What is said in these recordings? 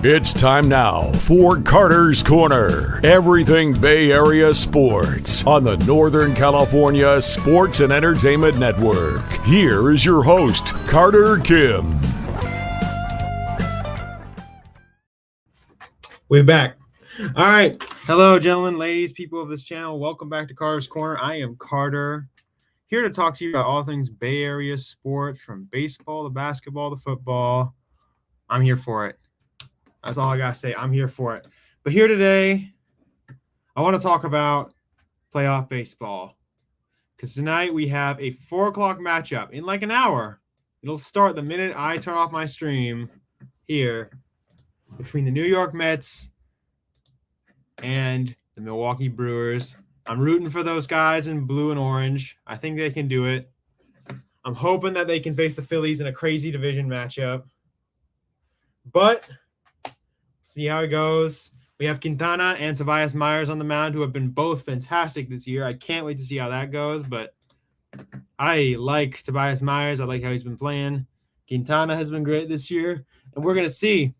It's time now for Carter's Corner. Everything Bay Area sports on the Northern California Sports and Entertainment Network. Here is your host, Carter Kim. We're back. All right. Hello, gentlemen, ladies, people of this channel. Welcome back to Carter's Corner. I am Carter, here to talk to you about all things Bay Area sports, from baseball to basketball to football. I'm here for it. That's all I got to say. I'm here for it. But here today, I want to talk about playoff baseball. Because tonight we have a 4 o'clock matchup in like an hour. It'll start the minute I turn off my stream here between the New York Mets and the Milwaukee Brewers. I'm rooting for those guys in blue and orange. I think they can do it. I'm hoping that they can face the Phillies in a crazy division matchup. But see how it goes. We have Quintana and Tobias Myers on the mound, who have been both fantastic this year. I can't wait to see how that goes, but I like Tobias Myers. I like how he's been playing. Quintana has been great this year, and we're going to see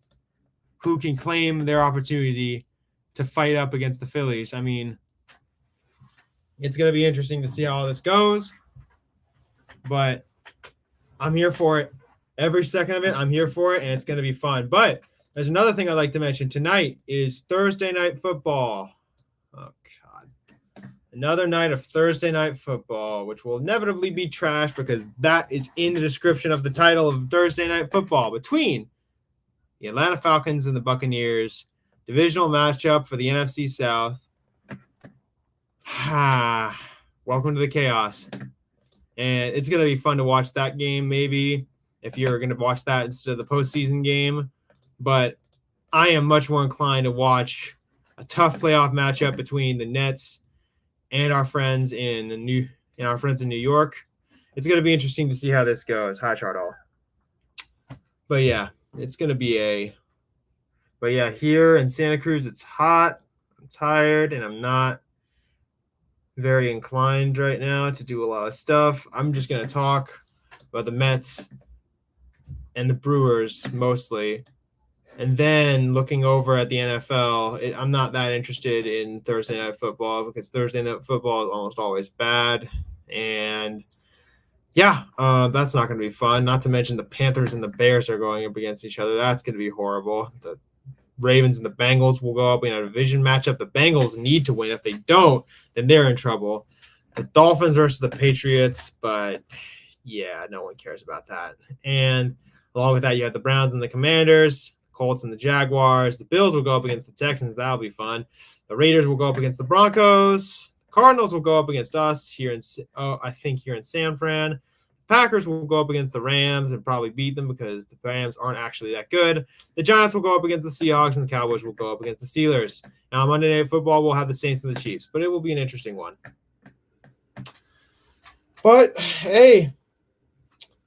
who can claim their opportunity to fight up against the Phillies. I mean, it's going to be interesting to see how all this goes, but I'm here for it. Every second of it, I'm here for it, and it's going to be fun. But there's another thing I'd like to mention. Tonight is Thursday Night Football. Oh, God. Another night of Thursday Night Football, which will inevitably be trash because that is in the description of the title of Thursday Night Football, between the Atlanta Falcons and the Buccaneers. Divisional matchup for the NFC South. Welcome to the chaos. And it's going to be fun to watch that game, maybe, if you're going to watch that instead of the postseason game. But I am much more inclined to watch a tough playoff matchup between the Nets and our friends in New York. It's going to be interesting to see how this goes. Hi, Chardall. But yeah, it's going to be But yeah, here in Santa Cruz, it's hot. I'm tired, and I'm not very inclined right now to do a lot of stuff. I'm just going to talk about the Mets and the Brewers mostly. And then looking over at the NFL, I'm not that interested in Thursday Night Football because Thursday Night Football is almost always bad. And yeah, that's not going to be fun. Not to mention the Panthers and the Bears are going up against each other. That's going to be horrible. The Ravens and the Bengals will go up in a division matchup. The Bengals need to win. If they don't, then they're in trouble. The Dolphins versus the Patriots, but yeah, no one cares about that. And along with that, you have the Browns and the Commanders, Colts and the Jaguars. The Bills will go up against the Texans. That'll be fun. The Raiders will go up against the Broncos. The Cardinals will go up against us here in San Fran. Packers will go up against the Rams and probably beat them because the Rams aren't actually that good. The Giants will go up against the Seahawks, and the Cowboys will go up against the Steelers. Now, on Monday Night Football, we'll have the Saints and the Chiefs, but it will be an interesting one. But, hey,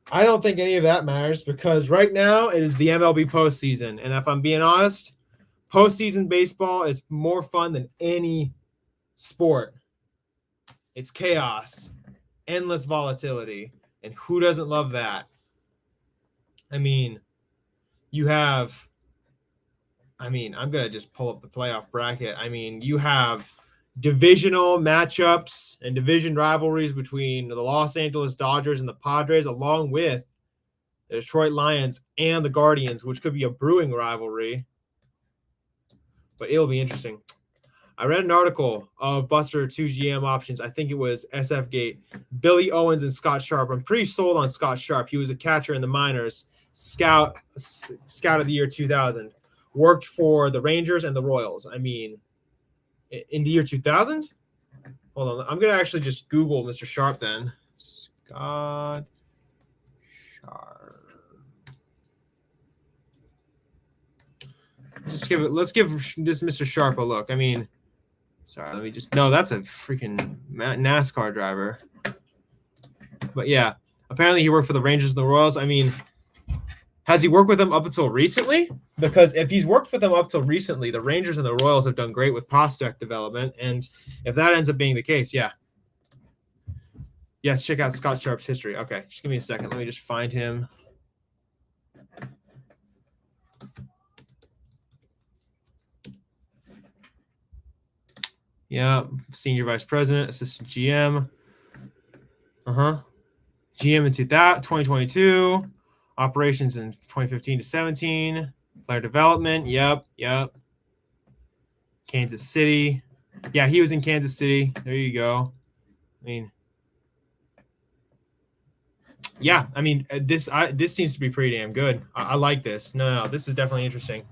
I don't think any of that matters because right now it is the MLB postseason. And if I'm being honest, postseason baseball is more fun than any sport. It's chaos, endless volatility. And who doesn't love that? I mean, I'm going to just pull up the playoff bracket. I mean, you have divisional matchups and division rivalries between the Los Angeles Dodgers and the Padres, along with the Detroit Lions and the Guardians, which could be a brewing rivalry. But it'll be interesting. I read an article of Buster 2 GM options. I think it was SF Gate. Billy Owens and Scott Sharp. I'm pretty sold on Scott Sharp. He was a catcher in the minors, scout of the year 2000. Worked for the Rangers and the Royals. I mean, in the year 2000? Hold on. I'm going to actually just Google Mr. Sharp then. Scott Sharp. Let's give this Mr. Sharp a look. I mean, sorry, that's a freaking NASCAR driver. But yeah, apparently he worked for the Rangers and the Royals. I mean, has he worked with them up until recently? Because if he's worked with them up till recently, the Rangers and the Royals have done great with prospect development. And if that ends up being the case, yeah. Yes, check out Scott Sharp's history. Okay, just give me a second. Let me just find him. Yeah, senior vice president, assistant GM. GM in 2022, operations in 2015 to 17, player development. Yep. Kansas City. Yeah, he was in Kansas City. There you go. I mean, yeah, I mean this seems to be pretty damn good. I like this. No, this is definitely interesting.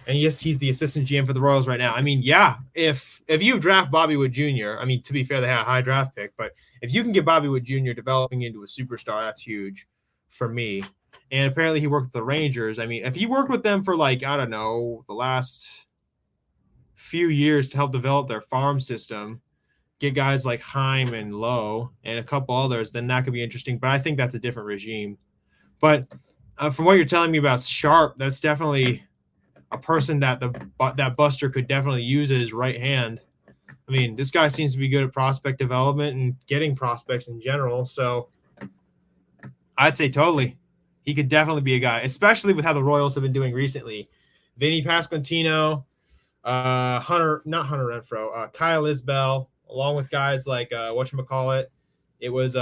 And yes, he's the assistant GM for the Royals right now. I mean, yeah, if you draft Bobby Wood Jr., I mean, to be fair, they had a high draft pick, but if you can get Bobby Wood Jr. developing into a superstar, that's huge for me. And apparently he worked with the Rangers. I mean, if he worked with them for like, I don't know, the last few years to help develop their farm system, get guys like Heim and Lowe and a couple others, then that could be interesting. But I think that's a different regime. But from what you're telling me about Sharp, that's definitely a person that that Buster could definitely use as his right hand. I mean, this guy seems to be good at prospect development and getting prospects in general. So I'd say totally. He could definitely be a guy, especially with how the Royals have been doing recently. Vinny Pasquantino, not Hunter Renfroe, Kyle Isbell, along with guys like whatchamacallit. It was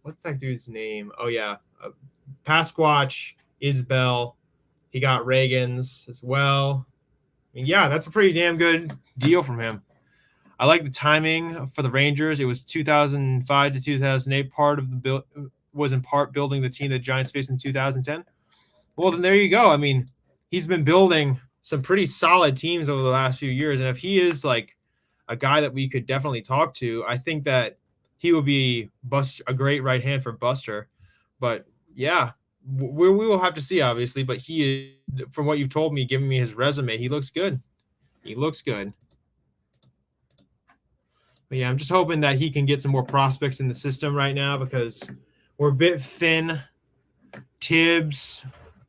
what's that dude's name? Oh yeah, Pasquatch, Isbell. He got Reagan's as well. I mean, yeah, that's a pretty damn good deal from him. I like the timing for the Rangers. It was 2005 to 2008. Part of the was in part building the team that Giants faced in 2010. Well, then there you go. I mean, he's been building some pretty solid teams over the last few years, and if he is like a guy that we could definitely talk to, I think that he will be a great right hand for Buster. But yeah, we will have to see, obviously. But he is, from what you've told me, giving me his resume, he looks good. He looks good. But yeah, I'm just hoping that he can get some more prospects in the system right now because we're a bit thin. Tibbs,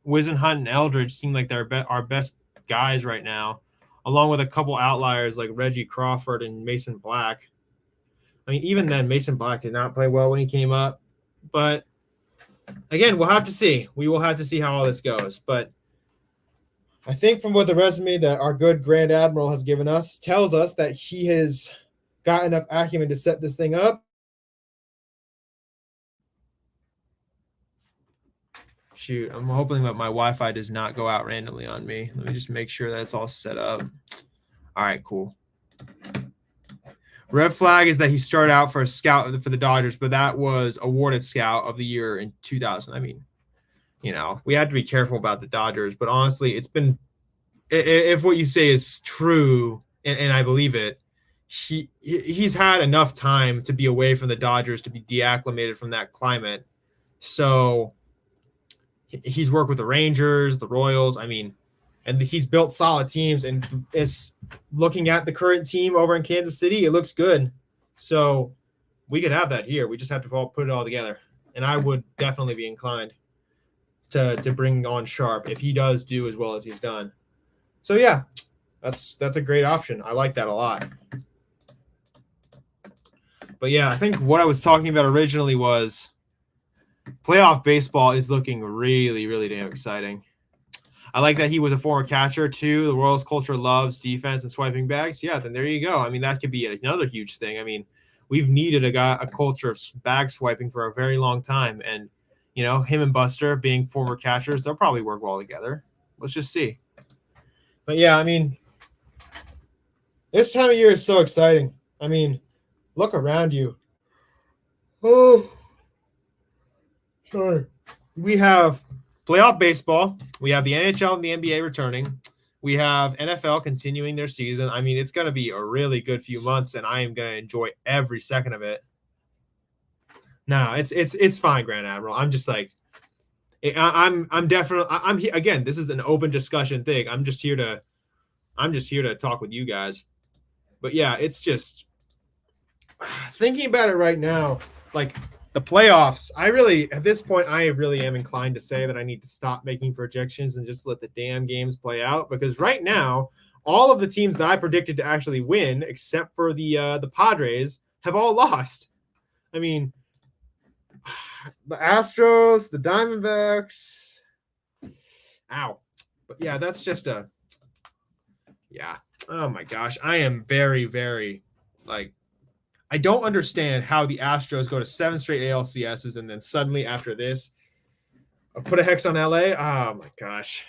Wisenhunt, and Eldridge seem like they're our best guys right now, along with a couple outliers like Reggie Crawford and Mason Black. I mean, even then, Mason Black did not play well when he came up. But again, we'll have to see. We will have to see how all this goes. But I think from what the resume that our good Grand Admiral has given us tells us that he has got enough acumen to set this thing up. Shoot, I'm hoping that my Wi-Fi does not go out randomly on me. Let me just make sure that it's all set up. All right, cool. Red flag is that he started out for a scout for the Dodgers, but that was awarded scout of the year in 2000. I mean, we had to be careful about the Dodgers, but honestly, it's been, if what you say is true, and I believe it, he's had enough time to be away from the Dodgers to be deacclimated from that climate. So he's worked with the Rangers, the Royals. I mean, and he's built solid teams. And it's looking at the current team over in Kansas City, it looks good. So we could have that here. We just have to put it all together. And I would definitely be inclined to bring on Sharp if he does do as well as he's done. So yeah, that's a great option. I like that a lot. But yeah, I think what I was talking about originally was playoff baseball is looking really, really damn exciting. I like that he was a former catcher too. The Royals culture loves defense and swiping bags. Yeah, then there you go. I mean, that could be another huge thing. I mean, we've needed a culture of bag swiping for a very long time. And, him and Buster being former catchers, they'll probably work well together. Let's just see. But yeah, I mean, this time of year is so exciting. I mean, look around you. Oh, sorry. We have playoff baseball. We have the NHL and the NBA returning. We have NFL continuing their season. I mean, it's going to be a really good few months, and I am going to enjoy every second of it. No, it's fine, Grand Admiral. I'm just like, I'm definitely again. This is an open discussion thing. I'm just here to talk with you guys. But yeah, it's just thinking about it right now, like the playoffs. At this point, I really am inclined to say that I need to stop making projections and just let the damn games play out, because right now, all of the teams that I predicted to actually win, except for the Padres, have all lost. I mean, the Astros, the Diamondbacks. Ow. But yeah, that's just yeah. Oh my gosh, I am very, very like I don't understand how the Astros go to 7 straight ALCSs and then suddenly after this, put a hex on LA. Oh my gosh.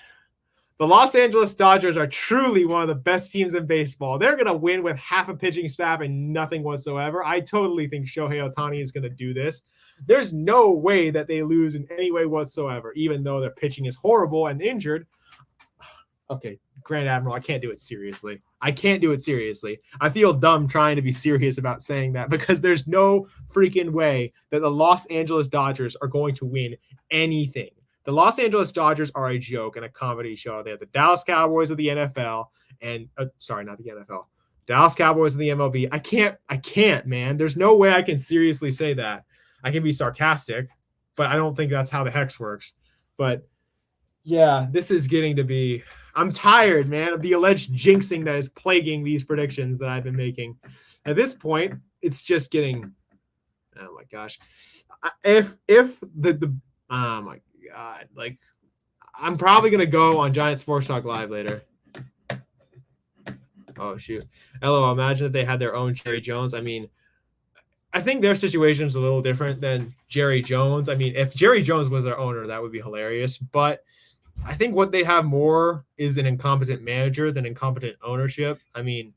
The Los Angeles Dodgers are truly one of the best teams in baseball. They're going to win with half a pitching staff and nothing whatsoever. I totally think Shohei Ohtani is going to do this. There's no way that they lose in any way whatsoever, even though their pitching is horrible and injured. Okay, Grand Admiral, I can't do it seriously. I can't do it seriously. I feel dumb trying to be serious about saying that because there's no freaking way that the Los Angeles Dodgers are going to win anything. The Los Angeles Dodgers are a joke and a comedy show. They're the Dallas Cowboys of the NFL and sorry, not the NFL. Dallas Cowboys of the MLB. I can't, man. There's no way I can seriously say that. I can be sarcastic, but I don't think that's how the hex works. But yeah, this is getting to be I'm tired, man, of the alleged jinxing that is plaguing these predictions that I've been making. At this point, it's just getting oh my gosh. If the oh my God, like I'm probably gonna go on Giant Sports Talk Live later. Oh shoot. LOL, imagine if they had their own Jerry Jones. I mean, I think their situation is a little different than Jerry Jones. I mean, if Jerry Jones was their owner, that would be hilarious. But I think what they have more is an incompetent manager than incompetent ownership. I mean,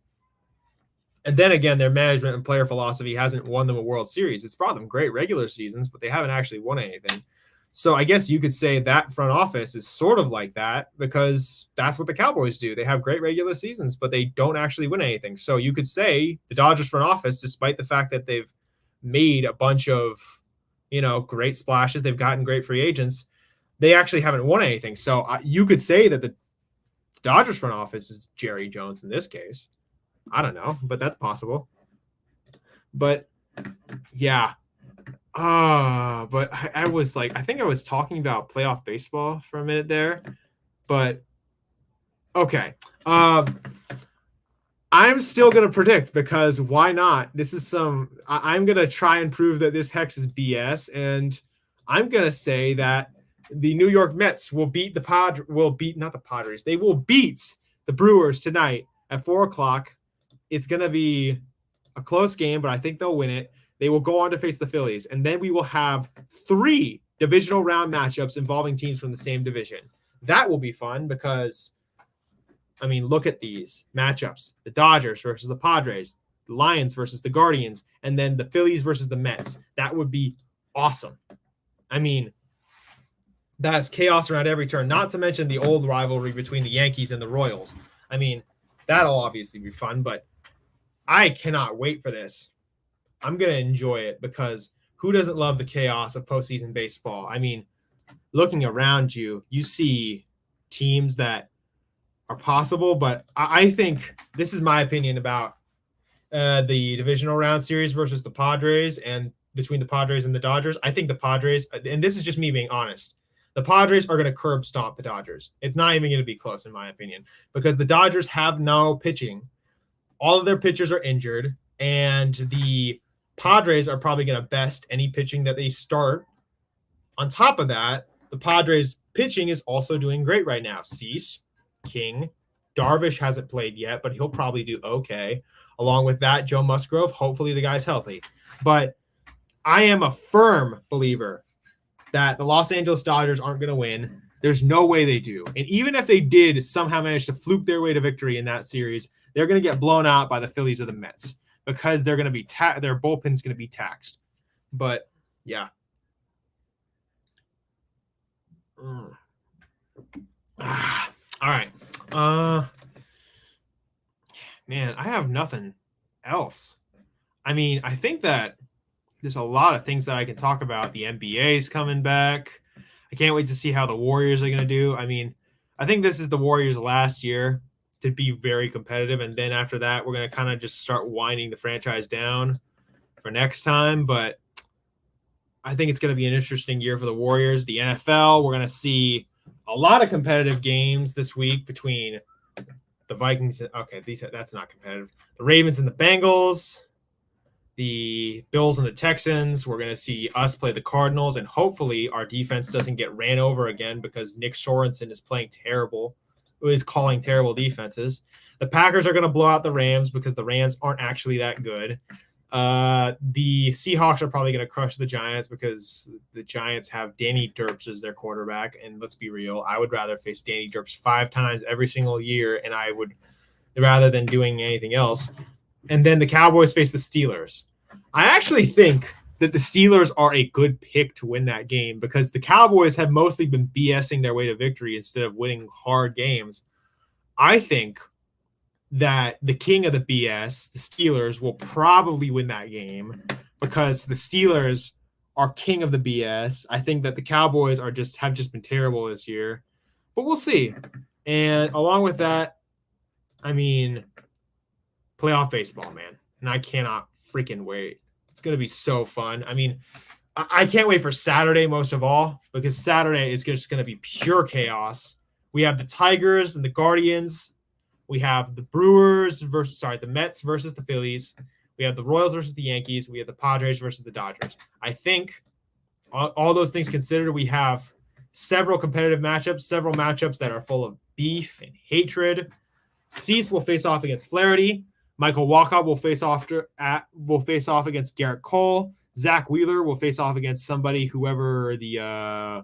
and then again, their management and player philosophy hasn't won them a World Series. It's brought them great regular seasons, but they haven't actually won anything. So I guess you could say that front office is sort of like that because that's what the Cowboys do. They have great regular seasons, but they don't actually win anything. So you could say the Dodgers front office, despite the fact that they've made a bunch of, great splashes, they've gotten great free agents, they actually haven't won anything. So you could say that the Dodgers front office is Jerry Jones in this case. I don't know, but that's possible. But yeah. But I was like, I think I was talking about playoff baseball for a minute there, but okay. I'm still going to predict because why not? This is I'm going to try and prove that this hex is BS. And I'm going to say that the New York Mets will beat not the Padres. They will beat the Brewers tonight at 4:00. It's going to be a close game, but I think they'll win it. They will go on to face the Phillies, and then we will have 3 divisional round matchups involving teams from the same division. That will be fun because, I mean, look at these matchups. The Dodgers versus the Padres, the Lions versus the Guardians, and then the Phillies versus the Mets. That would be awesome. I mean, that's chaos around every turn, not to mention the old rivalry between the Yankees and the Royals. I mean, that'll obviously be fun, but I cannot wait for this. I'm going to enjoy it because who doesn't love the chaos of postseason baseball? I mean, looking around you, you see teams that are possible, but I think this is my opinion about the divisional round series versus the Padres and between the Padres and the Dodgers. I think the Padres, and this is just me being honest, the Padres are going to curb stomp the Dodgers. It's not even going to be close in my opinion because the Dodgers have no pitching. All of their pitchers are injured, and the Padres are probably going to best any pitching that they start. On top of that, the Padres pitching is also doing great right now. Cease, King, Darvish hasn't played yet, but he'll probably do okay. Along with that, Joe Musgrove, hopefully the guy's healthy. But I am a firm believer that the Los Angeles Dodgers aren't going to win. There's no way they do. And even if they did somehow manage to fluke their way to victory in that series, they're going to get blown out by the Phillies or the Mets. Because they're going to be their bullpen's going to be taxed. But yeah. All right. Man, I have nothing else. I mean, I think that there's a lot of things that I can talk about. The NBA's coming back. I can't wait to see how the Warriors are going to do. I mean, I think this is the Warriors' last year to be very competitive. And then after that, we're going to kind of just start winding the franchise down for next time. But I think it's going to be an interesting year for the Warriors. The NFL, we're going to see a lot of competitive games this week between the Vikings. Okay, that's not competitive. The Ravens and the Bengals, the Bills and the Texans. We're going to see us play the Cardinals. And hopefully our defense doesn't get ran over again because Nick Sorensen is playing terrible. Is calling terrible defenses. The Packers are going to blow out the Rams because the Rams aren't actually that good. The Seahawks are probably going to crush the Giants because the Giants have Danny Derps as their quarterback. And let's be real, I would rather face Danny Derps 5 times every single year, and I would rather than doing anything else. And then the Cowboys face the Steelers. I actually think that the Steelers are a good pick to win that game because the Cowboys have mostly been BSing their way to victory instead of winning hard games. I think that the king of the BS, the Steelers, will probably win that game because the Steelers are king of the BS. I think that the Cowboys have just been terrible this year, but we'll see. And along with that, I mean, playoff baseball, man. And I cannot freaking wait. It's going to be so fun. I mean, I can't wait for Saturday most of all because Saturday is just going to be pure chaos. We have the Tigers and the Guardians. We have the the Mets versus the Phillies. We have the Royals versus the Yankees. We have the Padres versus the Dodgers. I think all those things considered, we have several competitive matchups, several matchups that are full of beef and hatred. Cease will face off against Flaherty. Michael Walcott will face off against Garrett Cole. Zach Wheeler will face off against whoever the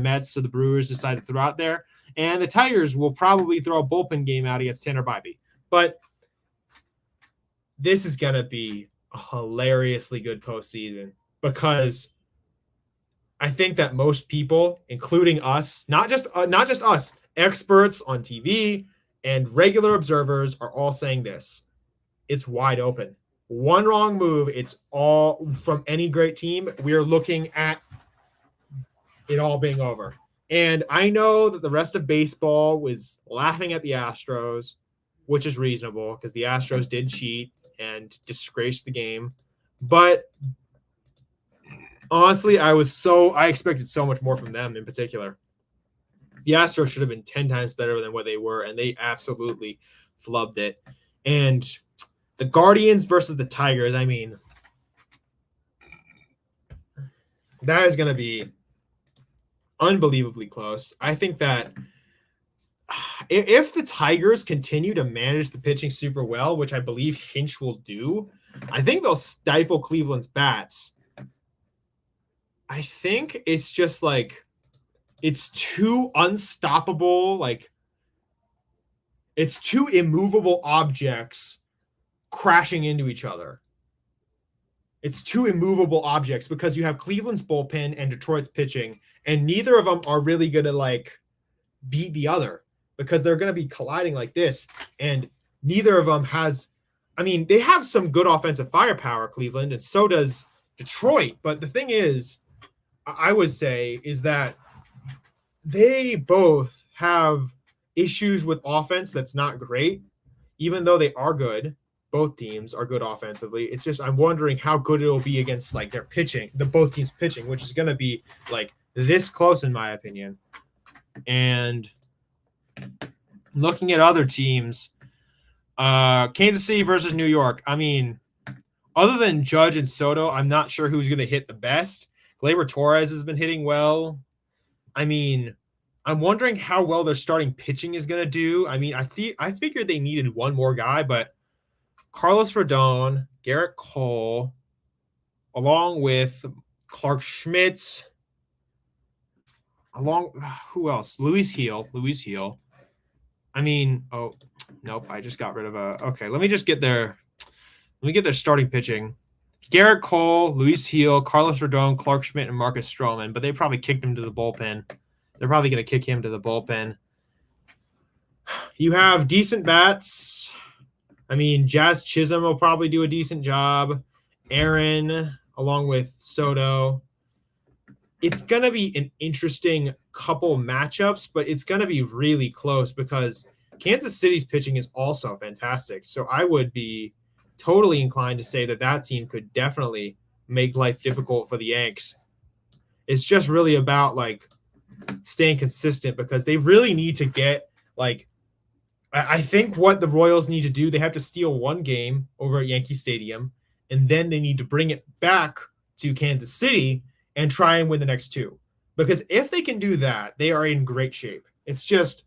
Mets or the Brewers decide to throw out there. And the Tigers will probably throw a bullpen game out against Tanner Bybee. But this is going to be a hilariously good postseason because I think that most people, including us, not just us, experts on TV and regular observers are all saying this. It's wide open. One wrong move, it's all from any great team. We are looking at it all being over. And I know that the rest of baseball was laughing at the Astros, which is reasonable because the Astros did cheat and disgrace the game. But honestly, I expected so much more from them in particular. The Astros should have been 10 times better than what they were, and they absolutely flubbed it. And the Guardians versus the Tigers, I mean, that is going to be unbelievably close. I think that if the Tigers continue to manage the pitching super well, which I believe Hinch will do, I think they'll stifle Cleveland's bats. I think it's just like it's too unstoppable, like it's two immovable objects crashing into each other. It's two immovable objects because you have Cleveland's bullpen and Detroit's pitching, and neither of them are really going to like beat the other because they're going to be colliding like this. And neither of them has, I mean, they have some good offensive firepower, Cleveland, and so does Detroit. But the thing is, I would say, is that they both have issues with offense that's not great, even though they are good. Both teams are good offensively. It's just I'm wondering how good it'll be against like their pitching, both teams pitching, which is going to be like this close in my opinion. And looking at other teams, Kansas City versus New York. I mean, other than Judge and Soto, I'm not sure who's going to hit the best. Gleyber Torres has been hitting well. I mean, I'm wondering how well their starting pitching is going to do. I mean, I figured they needed one more guy, but Carlos Rodon, Garrett Cole, along with Clark Schmidt, who else? Luis Heel. I mean, oh, nope, I just got rid of okay, let me get their starting pitching. Garrett Cole, Luis Heel, Carlos Rodon, Clark Schmidt, and Marcus Stroman, but they probably kicked him to the bullpen. They're probably going to kick him to the bullpen. You have decent bats. I mean, Jazz Chisholm will probably do a decent job. Aaron, along with Soto. It's going to be an interesting couple matchups, but it's going to be really close because Kansas City's pitching is also fantastic. So I would be totally inclined to say that team could definitely make life difficult for the Yanks. It's just really about like staying consistent because they really need to get like, I think what the Royals need to do, they have to steal one game over at Yankee Stadium, and then they need to bring it back to Kansas City and try and win the next two. Because if they can do that, they are in great shape. It's just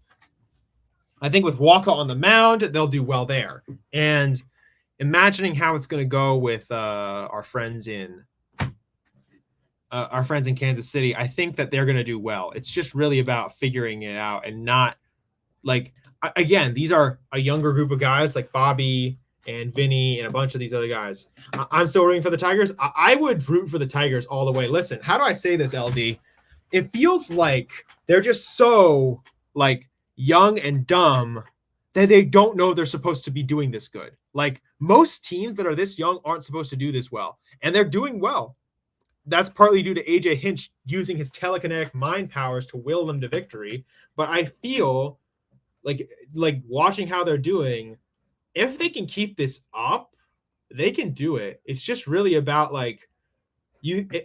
I think with Walker on the mound, they'll do well there. And imagining how it's going to go with our friends in Kansas City, I think that they're going to do well. It's just really about figuring it out and not like, again, these are a younger group of guys like Bobby and Vinny and a bunch of these other guys. I'm still rooting for the Tigers. I would root for the Tigers all the way. Listen, how do I say this, LD? It feels like they're just so like young and dumb that they don't know they're supposed to be doing this good. Like most teams that are this young aren't supposed to do this well, and they're doing well. That's partly due to AJ Hinch using his telekinetic mind powers to will them to victory. But I feel like watching how they're doing, if they can keep this up, they can do it. It's just really about like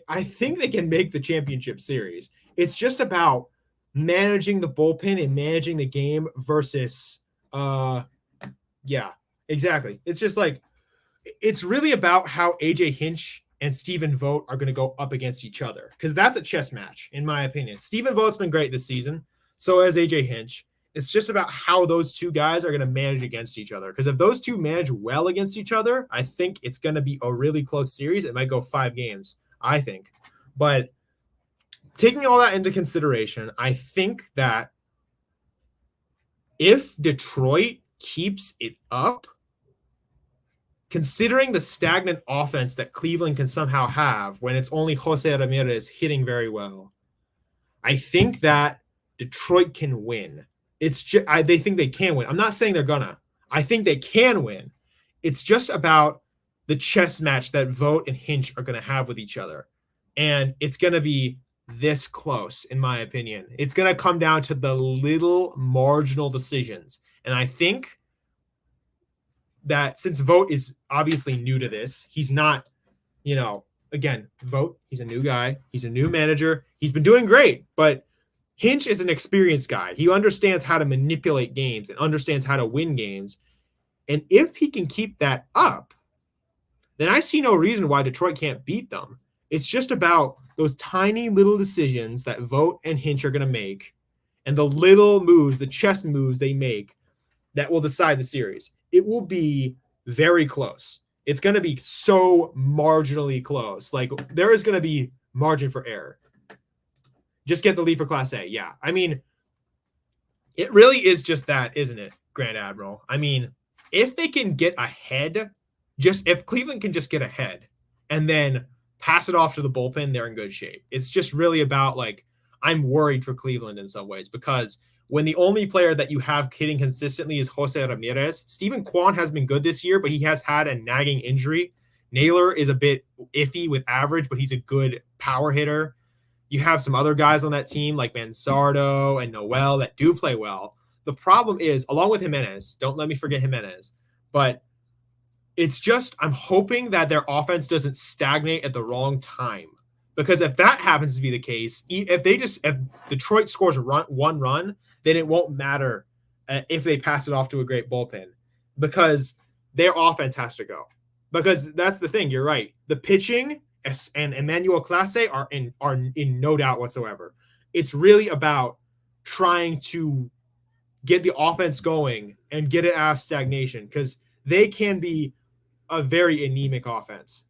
I think they can make the championship series. It's just about managing the bullpen and managing the game versus yeah, exactly. It's just like it's really about how AJ Hinch and Stephen Vogt are going to go up against each other, because that's a chess match, in my opinion. Stephen Vogt's been great this season, so has AJ Hinch. It's just about how those two guys are going to manage against each other. Because if those two manage well against each other, I think it's going to be a really close series. It might go 5 games, I think. But taking all that into consideration, I think that if Detroit keeps it up, considering the stagnant offense that Cleveland can somehow have when it's only Jose Ramirez hitting very well, I think that Detroit can win. It's just they think they can win. I'm not saying they're gonna. I think they can win. It's just about the chess match that Vogt and Hinch are going to have with each other, and it's going to be this close, in my opinion. It's going to come down to the little marginal decisions, and I think that since Vogt is obviously new to this, he's not, again, Vogt, he's a new guy, he's a new manager, he's been doing great, but Hinch is an experienced guy. He understands how to manipulate games and understands how to win games. And if he can keep that up, then I see no reason why Detroit can't beat them. It's just about those tiny little decisions that Vogt and Hinch are going to make and the little moves, the chess moves they make that will decide the series. It will be very close. It's going to be so marginally close. Like there is going to be margin for error. Just get the lead for Class A. Yeah. I mean, it really is just that, isn't it, Grand Admiral? I mean, if they can get ahead, if Cleveland can just get ahead and then pass it off to the bullpen, they're in good shape. It's just really about like, I'm worried for Cleveland in some ways, because when the only player that you have hitting consistently is Jose Ramirez, Stephen Kwan has been good this year, but he has had a nagging injury. Naylor is a bit iffy with average, but he's a good power hitter. You have some other guys on that team like Manzardo and Noel that do play well. The problem is, along with Jimenez, don't let me forget Jimenez, but it's just I'm hoping that their offense doesn't stagnate at the wrong time. Because if that happens to be the case, if Detroit scores one run, then it won't matter if they pass it off to a great bullpen, because their offense has to go. Because that's the thing. You're right. The pitching and Emmanuel Clase are in no doubt whatsoever. It's really about trying to get the offense going and get it out of stagnation, because they can be a very anemic offense.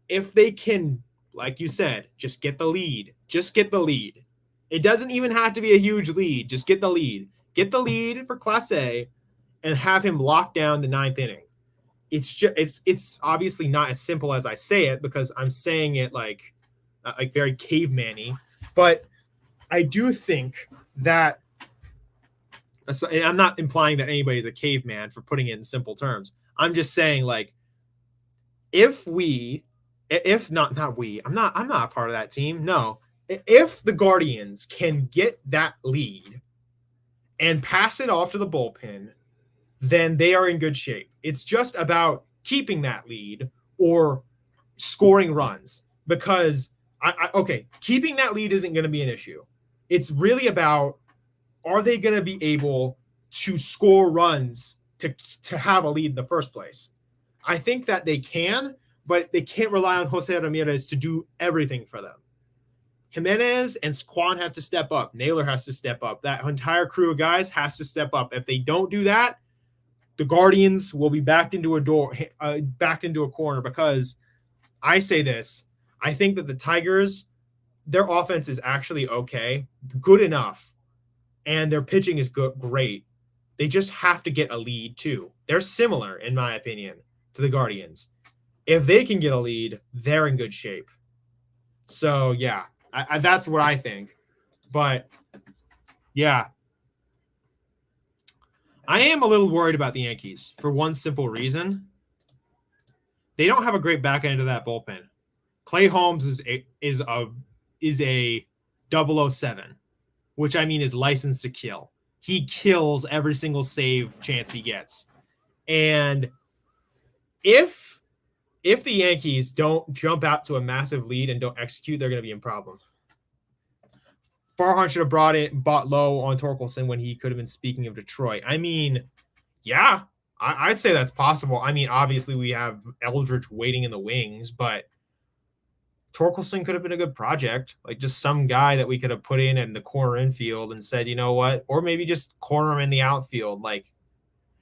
If they can, like you said, just get the lead. Just get the lead. It doesn't even have to be a huge lead. Just get the lead. Get the lead for Class A and have him lock down the 9th inning. It's obviously not as simple as I say it, because I'm saying it like very caveman-y, but I do think that, and I'm not implying that anybody's a caveman for putting it in simple terms. I'm just saying, like, I'm not a part of that team. No, if the Guardians can get that lead and pass it off to the bullpen, then they are in good shape. It's just about keeping that lead or scoring runs, because keeping that lead isn't going to be an issue. It's really about, are they going to be able to score runs to have a lead in the first place? I think that they can, but they can't rely on Jose Ramirez to do everything for them. Jimenez and Quan have to step up. Naylor has to step up. That entire crew of guys has to step up. If they don't do that, the Guardians will be backed into a corner, because I say this. I think that the Tigers, their offense is actually okay, good enough, and their pitching is great. They just have to get a lead too. They're similar, in my opinion, to the Guardians. If they can get a lead, they're in good shape. So, yeah, that's what I think. But, yeah, I am a little worried about the Yankees for one simple reason. They don't have a great back end of that bullpen. Clay Holmes is a 007, which I mean is licensed to kill. He kills every single save chance he gets. And if the Yankees don't jump out to a massive lead and don't execute, they're going to be in problem. Farhan should have bought low on Torkelson when he could have been speaking of Detroit. I mean, yeah, I'd say that's possible. I mean, obviously we have Eldridge waiting in the wings, but Torkelson could have been a good project, like just some guy that we could have put in the corner infield and said, you know what, or maybe just corner him in the outfield, like,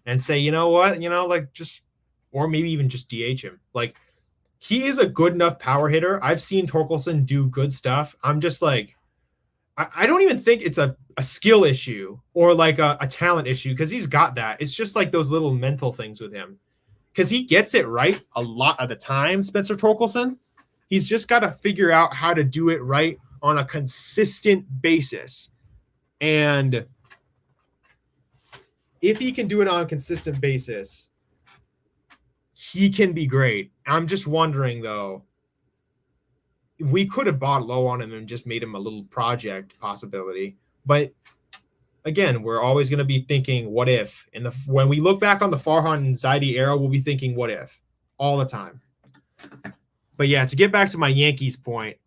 and say, you know what, like just, or maybe even just DH him. Like, he is a good enough power hitter. I've seen Torkelson do good stuff. I'm just like, I don't even think it's a skill issue or like a talent issue, because he's got that. It's just like those little mental things with him, because he gets it right a lot of the time, Spencer Torkelson. He's just got to figure out how to do it right on a consistent basis. And if he can do it on a consistent basis, he can be great. I'm just wondering, though, we could have bought low on him and just made him a little project possibility. But again, we're always going to be thinking, what if? And when we look back on the Farhan and Zaidi era, we'll be thinking, what if? All the time. But yeah, to get back to my Yankees point,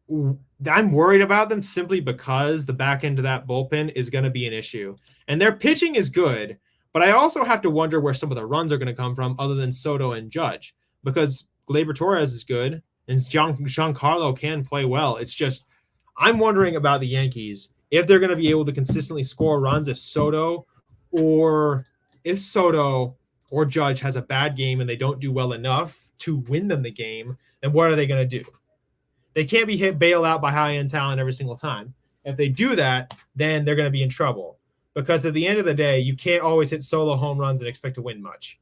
I'm worried about them simply because the back end of that bullpen is going to be an issue. And their pitching is good, but I also have to wonder where some of the runs are going to come from other than Soto and Judge, because Gleyber Torres is good and Giancarlo can play well. It's just, I'm wondering about the Yankees, if they're going to be able to consistently score runs if Soto or Judge has a bad game and they don't do well enough to win them the game, then what are they going to do? They can't be bailed out by high-end talent every single time. If they do that, then they're going to be in trouble, because at the end of the day, you can't always hit solo home runs and expect to win much.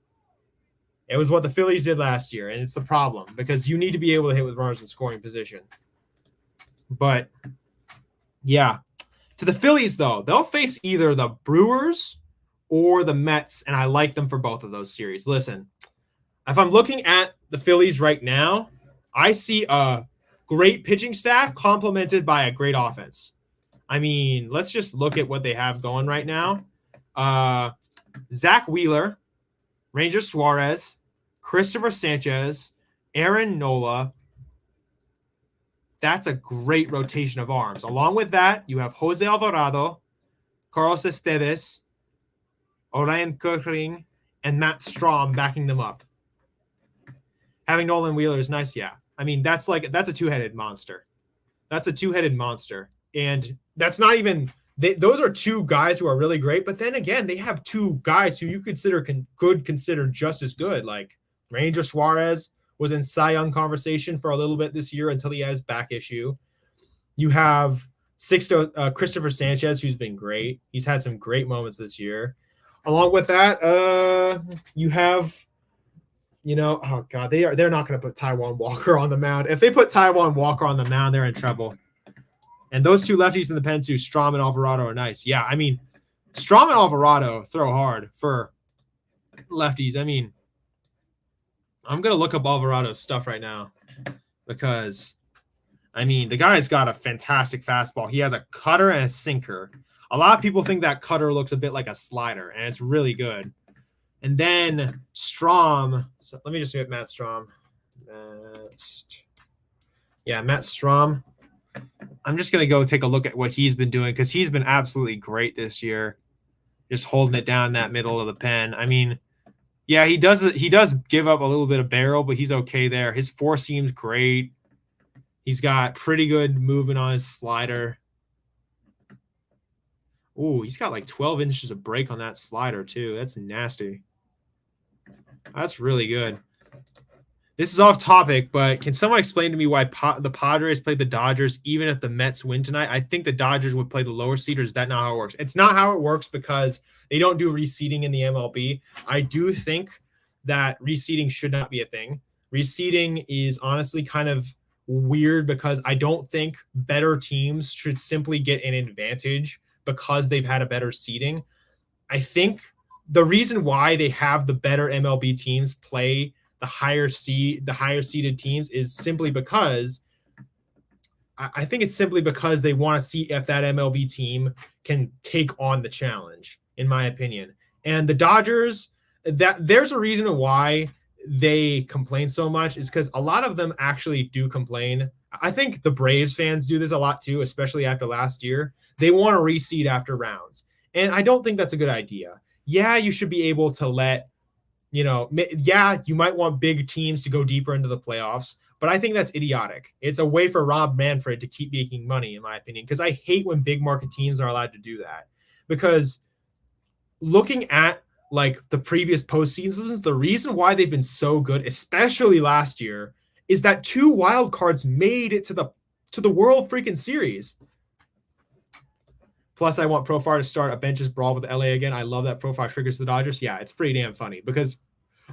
It was what the Phillies did last year, and it's the problem, because you need to be able to hit with runners in scoring position. But, yeah. To the Phillies, though, they'll face either the Brewers or the Mets, and I like them for both of those series. Listen, if I'm looking at the Phillies right now, I see a great pitching staff complemented by a great offense. I mean, let's just look at what they have going right now. Zach Wheeler, Ranger Suarez, Christopher Sanchez, Aaron Nola. That's a great rotation of arms. Along with that, you have Jose Alvarado, Carlos Estevez, Orion Kirkring, and Matt Strahm backing them up. Having Nolan Wheeler is nice, yeah. I mean, that's a two-headed monster. That's a two-headed monster. And that's not even those are two guys who are really great, but then again, they have two guys who you could consider just as good. Like Ranger Suarez was in Cy Young conversation for a little bit this year until he has back issue. You have Christopher Sanchez, who's been great. He's had some great moments this year. Along with that, you have, oh God, they're not going to put Taijuan Walker on the mound. If they put Taijuan Walker on the mound, they're in trouble. And those two lefties in the pen too, Strahm and Alvarado, are nice. Yeah, I mean, Strahm and Alvarado throw hard for lefties. I mean, I'm going to look up Alvarado's stuff right now because, I mean, the guy's got a fantastic fastball. He has a cutter and a sinker. A lot of people think that cutter looks a bit like a slider, and it's really good. And then Strahm. So let me just get Matt Strahm. Matt Strahm. I'm just going to go take a look at what he's been doing because he's been absolutely great this year. Just holding it down that middle of the pen. I mean, yeah, he does give up a little bit of barrel, but he's okay there. His four seam's great. He's got pretty good movement on his slider. Ooh, he's got like 12 inches of break on that slider too. That's nasty. That's really good. This is off topic, but can someone explain to me why the Padres played the Dodgers even if the Mets win tonight? I think the Dodgers would play the lower seed, or is that not how it works? It's not how it works because they don't do reseeding in the MLB. I do think that reseeding should not be a thing. Reseeding is honestly kind of weird because I don't think better teams should simply get an advantage because they've had a better seeding. I think the reason why they have the better MLB teams play the higher seeded teams is simply because I think it's simply because they want to see if that MLB team can take on the challenge, in my opinion. And the Dodgers, that there's a reason why they complain so much is because a lot of them actually do complain. I think the Braves fans do this a lot too, especially after last year. They want to reseed after rounds. And I don't think that's a good idea. Yeah, you should be able to let, you might want big teams to go deeper into the playoffs, but I think that's idiotic. It's a way for Rob Manfred to keep making money, in my opinion, because I hate when big market teams are allowed to do that. Because looking at like the previous postseasons, the reason why they've been so good, especially last year, is that 2 wild cards made it to the World freaking Series. Plus, I want Profar to start a benches brawl with LA again. I love that Profar triggers the Dodgers. Yeah, it's pretty damn funny because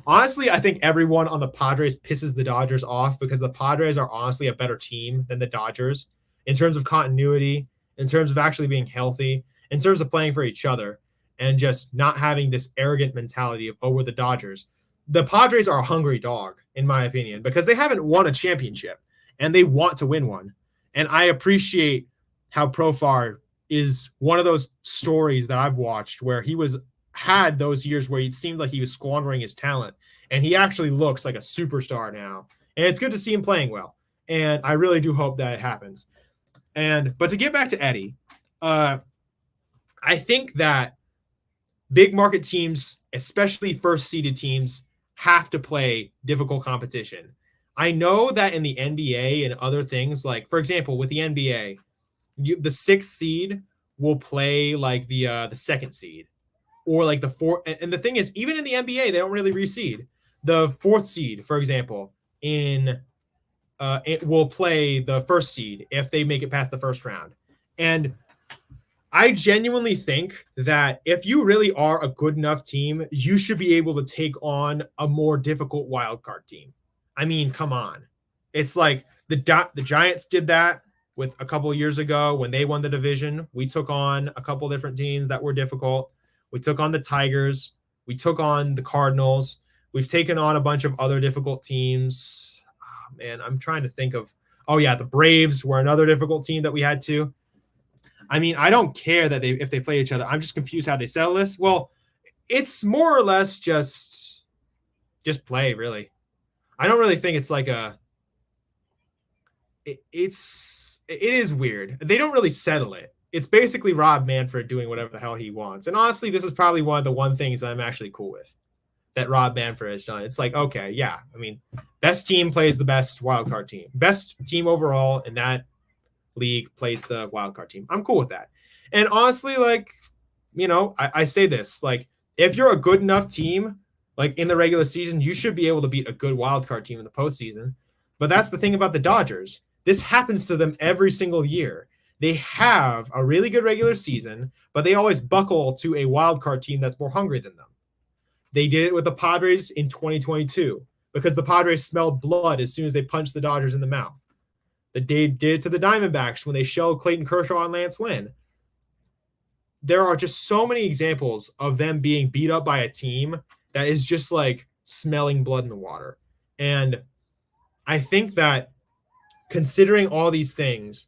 honestly, I think everyone on the Padres pisses the Dodgers off because the Padres are honestly a better team than the Dodgers in terms of continuity, in terms of actually being healthy, in terms of playing for each other, and just not having this arrogant mentality of, oh, we're the Dodgers. The Padres are a hungry dog, in my opinion, because they haven't won a championship and they want to win one. And I appreciate how Profar is one of those stories that I've watched where he had those years where it seemed like he was squandering his talent, and he actually looks like a superstar now. And it's good to see him playing well. And I really do hope that it happens. But to get back to Eddie, I think that big market teams, especially first seeded teams, have to play difficult competition. I know that in the NBA and other things, like for example, with the NBA, the 6th seed will play like the 2nd seed, or like the 4th. And the thing is, even in the NBA, they don't really reseed. The 4th seed, for example, it will play the 1st seed if they make it past the first round. And I genuinely think that if you really are a good enough team, you should be able to take on a more difficult wildcard team. I mean, come on. It's like the Giants did that with a couple of years ago when they won the division. We took on a couple different teams that were difficult. We took on the Tigers. We took on the Cardinals. We've taken on a bunch of other difficult teams. Oh, man, I'm trying to think of. Oh, yeah, the Braves were another difficult team that we had to. I mean, I don't care that if they play each other. I'm just confused how they settle this. Well, it's more or less just play, really. I don't really think it's like it is weird. They don't really settle it. It's basically Rob Manfred doing whatever the hell he wants. And honestly, this is probably one of the things that I'm actually cool with that Rob Manfred has done. It's like, okay, yeah. I mean, best team plays the best wildcard team. Best team overall in that league plays the wildcard team. I'm cool with that. And honestly, like, I say this, like, if you're a good enough team, like in the regular season, you should be able to beat a good wildcard team in the postseason. But that's the thing about the Dodgers. This happens to them every single year. They have a really good regular season, but they always buckle to a wildcard team that's more hungry than them. They did it with the Padres in 2022 because the Padres smelled blood as soon as they punched the Dodgers in the mouth. They did it to the Diamondbacks when they shelled Clayton Kershaw and Lance Lynn. There are just so many examples of them being beat up by a team that is just like smelling blood in the water. And I think that considering all these things,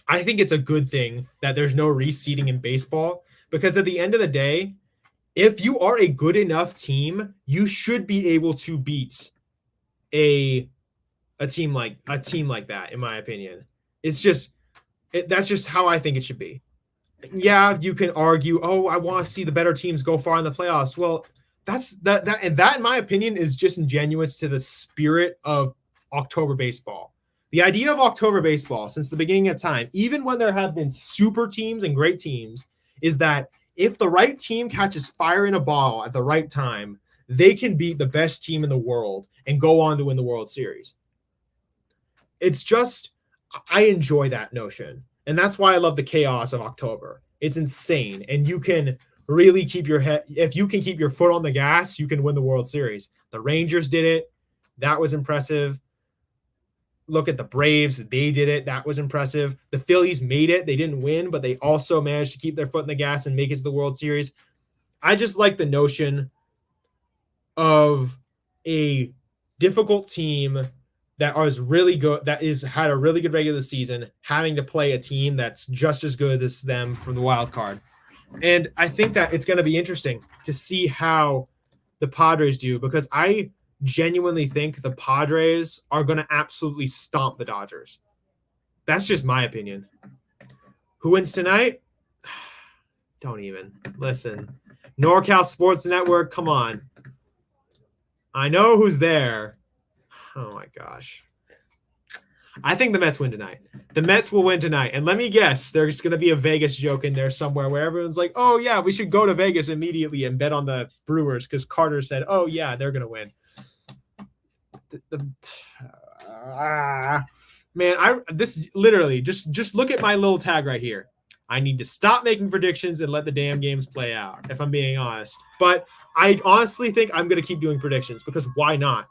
I think it's a good thing that there's no reseeding in baseball, because at the end of the day, if you are a good enough team, you should be able to beat a team like that, in my opinion. That's just how I think it should be. Yeah, you can argue, oh, I want to see the better teams go far in the playoffs. Well, that in my opinion is just ingenuous to the spirit of October baseball, The idea of October baseball since the beginning of time, even when there have been super teams and great teams, is that if the right team catches fire in a ball at the right time, they can beat the best team in the world and go on to win the World Series. It's just, I enjoy that notion. And that's why I love the chaos of October. It's insane. And you can really keep your head, if you can keep your foot on the gas, you can win the World Series. The Rangers did it. That was impressive. Look at the Braves. They did it. That was impressive. The Phillies made it. They didn't win, but they also managed to keep their foot in the gas and make it to the World Series. I just like the notion of a difficult team that is really good, had a really good regular season, having to play a team that's just as good as them from the wild card. And I think that it's going to be interesting to see how the Padres do, because I genuinely think the Padres are going to absolutely stomp the Dodgers. That's just my opinion. Who wins tonight? Don't even listen. NorCal Sports Network, come on. I know who's there. Oh my gosh. I think the Mets win tonight. The Mets will win tonight. And let me guess, there's going to be a Vegas joke in there somewhere where everyone's like, oh yeah, we should go to Vegas immediately and bet on the Brewers because Carter said, oh yeah, they're going to win. Man, this literally just look at my little tag right here. I need to stop making predictions and let the damn games play out, if I'm being honest. But I honestly think I'm going to keep doing predictions because why not?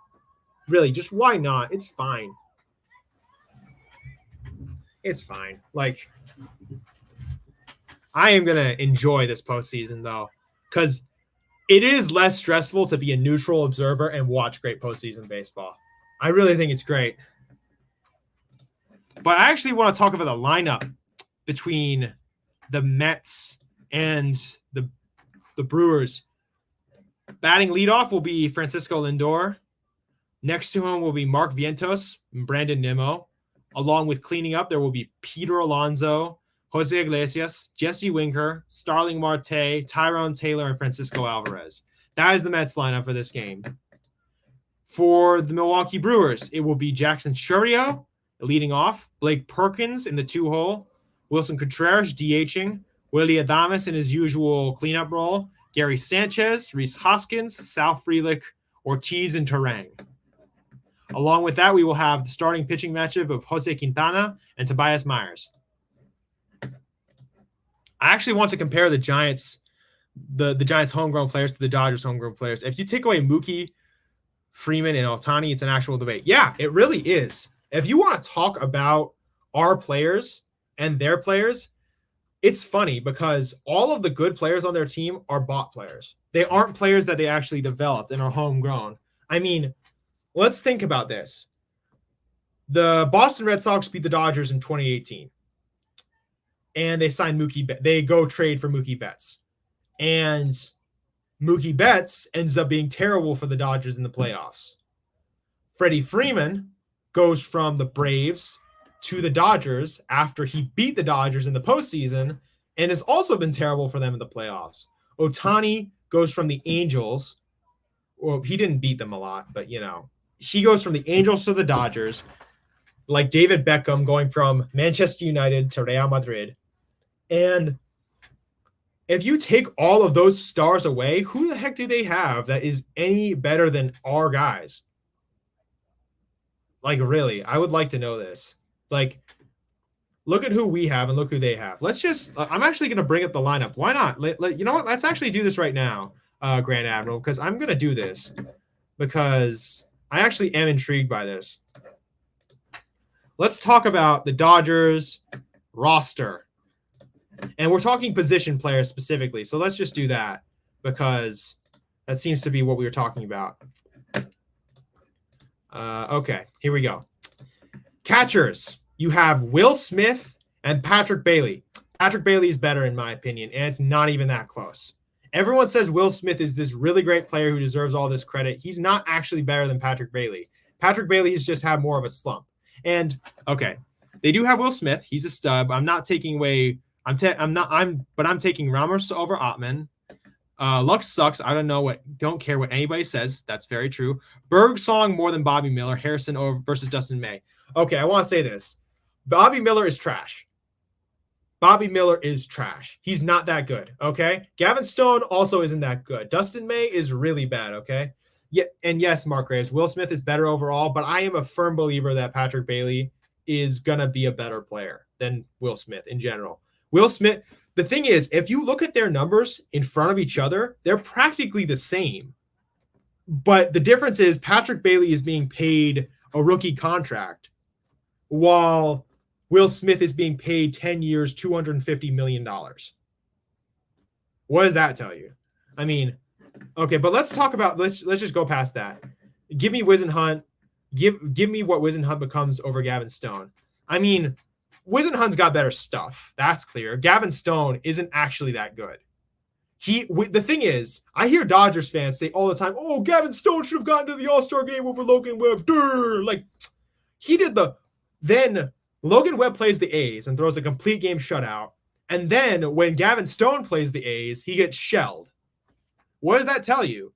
Really, just why not? It's fine. It's fine. Like, I am going to enjoy this postseason, though, because it is less stressful to be a neutral observer and watch great postseason baseball. I really think it's great. But I actually want to talk about the lineup between the Mets and the Brewers. Batting leadoff will be Francisco Lindor. Next to him will be Mark Vientos and Brandon Nimmo. Along with cleaning up, there will be Peter Alonso, Jose Iglesias, Jesse Winker, Starling Marte, Tyrone Taylor, and Francisco Alvarez. That is the Mets lineup for this game. For the Milwaukee Brewers, it will be Jackson Chourio leading off, Blake Perkins in the 2-hole, Wilson Contreras DHing, Willie Adames in his usual cleanup role, Gary Sanchez, Rhys Hoskins, Sal Frelick, Ortiz, and Terang. Along with that, we will have the starting pitching matchup of Jose Quintana and Tobias Myers. I actually want to compare the Giants, the Giants' homegrown players to the Dodgers' homegrown players. If you take away Mookie, Freeman, and Ohtani, it's an actual debate. Yeah, it really is. If you want to talk about our players and their players, it's funny because all of the good players on their team are bought players. They aren't players that they actually developed and are homegrown. I mean, let's think about this. The Boston Red Sox beat the Dodgers in 2018. And they signed Mookie Betts. They go trade for Mookie Betts. And Mookie Betts ends up being terrible for the Dodgers in the playoffs. Freddie Freeman goes from the Braves to the Dodgers after he beat the Dodgers in the postseason and has also been terrible for them in the playoffs. Ohtani goes from the Angels. Well, he didn't beat them a lot, but, he goes from the Angels to the Dodgers, like David Beckham going from Manchester United to Real Madrid. And if you take all of those stars away, who the heck do they have that is any better than our guys? Like, really, I would like to know this. Like, look at who we have and look who they have. I'm actually going to bring up the lineup. Why not? You know what? Let's actually do this right now, Grand Admiral, because I'm going to do this because I actually am intrigued by this. Let's talk about the Dodgers roster. And we're talking position players specifically. So let's just do that because that seems to be what we were talking about. Okay, here we go. Catchers. You have Will Smith and Patrick Bailey. Patrick Bailey is better in my opinion, and it's not even that close. Everyone says Will Smith is this really great player who deserves all this credit. He's not actually better than Patrick Bailey. Patrick Bailey has just had more of a slump. And okay, they do have Will Smith. He's a stub. I'm not taking away. I'm taking Ramos over Ottman. Lux sucks. I don't care what anybody says. That's very true. Bergsong more than Bobby Miller. Harrison over versus Dustin May. Okay, I want to say this. Bobby Miller is trash. Bobby Miller is trash. He's not that good, okay? Gavin Stone also isn't that good. Dustin May is really bad, okay? Yeah, and yes, Mark Graves, Will Smith is better overall, but I am a firm believer that Patrick Bailey is going to be a better player than Will Smith in general. Will Smith, the thing is, if you look at their numbers in front of each other, they're practically the same. But the difference is Patrick Bailey is being paid a rookie contract while Will Smith is being paid 10 years, $250 million. What does that tell you? I mean, okay, but let's just go past that. Give me Whisenhunt. Give me what Whisenhunt becomes over Gavin Stone. I mean, Whisenhunt's got better stuff. That's clear. Gavin Stone isn't actually that good. The thing is, I hear Dodgers fans say all the time, "Oh, Gavin Stone should have gotten to the All-Star game over Logan Webb." Like, he did then Logan Webb plays the A's and throws a complete game shutout. And then when Gavin Stone plays the A's, he gets shelled. What does that tell you?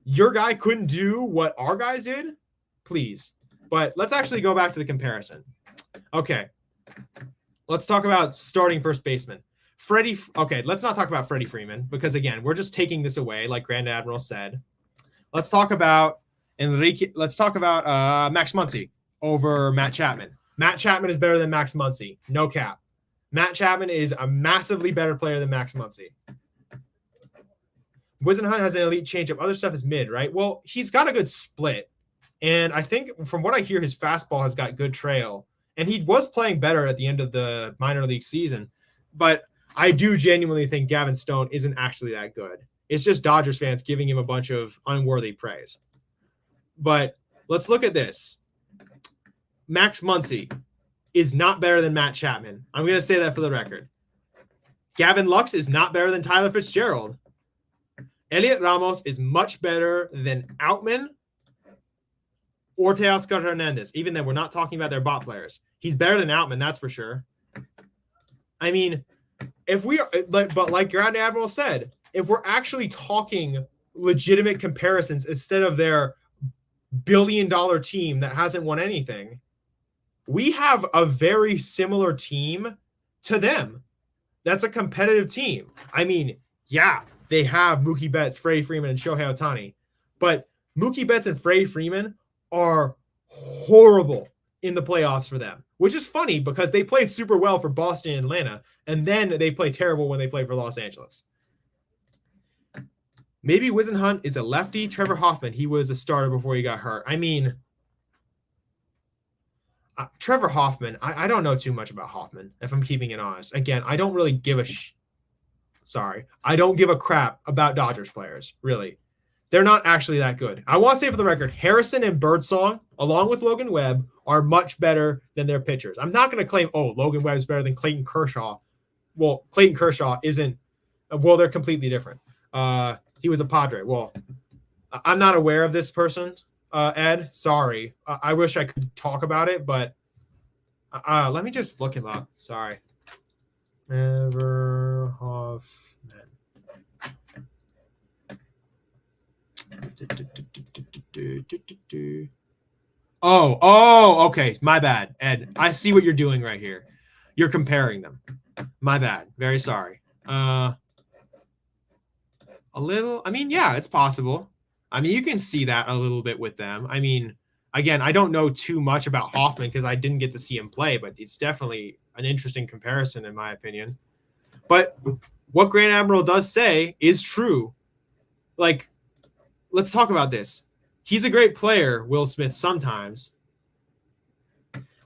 Your guy couldn't do what our guys did? Please. But let's actually go back to the comparison. Okay. Let's talk about starting first baseman. Let's not talk about Freddie Freeman because, again, we're just taking this away, like Grand Admiral said. Let's talk about Max Muncy over Matt Chapman. Matt Chapman is better than Max Muncy. No cap. Matt Chapman is a massively better player than Max Muncy. Whisenhunt has an elite changeup. Other stuff is mid, right? Well, he's got a good split. And I think from what I hear, his fastball has got good trail. And he was playing better at the end of the minor league season. But I do genuinely think Gavin Stone isn't actually that good. It's just Dodgers fans giving him a bunch of unworthy praise. But let's look at this. Max Muncy is not better than Matt Chapman. I'm going to say that for the record. Gavin Lux is not better than Tyler Fitzgerald. Elliot Ramos is much better than Outman or Teoscar Hernandez, even though we're not talking about their bot players. He's better than Outman, that's for sure. I mean, but like Grand Admiral said, if we're actually talking legitimate comparisons instead of their billion-dollar team that hasn't won anything, we have a very similar team to them. That's a competitive team. I mean, yeah, they have Mookie Betts, Freddie Freeman, and Shohei Ohtani, but Mookie Betts and Freddie Freeman are horrible in the playoffs for them, which is funny because they played super well for Boston and Atlanta, and then they play terrible when they play for Los Angeles. Maybe Whisenhunt is a lefty. Trevor Hoffman, he was a starter before he got hurt. I mean, Trevor Hoffman, I don't know too much about Hoffman, if I'm keeping it honest. Again, I don't really give I don't give a crap about Dodgers players, really. They're not actually that good. I want to say for the record, Harrison and Birdsong, along with Logan Webb, are much better than their pitchers. I'm not going to claim, Logan Webb is better than Clayton Kershaw. Well, Clayton Kershaw isn't. Well, they're completely different. He was a Padre. Well, I'm not aware of this person, Ed. Sorry. I wish I could talk about it, but let me just look him up. Sorry. Trevor Hoffman. Okay. My bad, Ed. I see what you're doing right here. You're comparing them. My bad. Very sorry. A little. I mean, yeah, it's possible. I mean, you can see that a little bit with them. I mean, again, I don't know too much about Hoffman because I didn't get to see him play, but it's definitely an interesting comparison in my opinion. But what Grand Admiral does say is true. Like, let's talk about this. He's a great player, Will Smith, sometimes.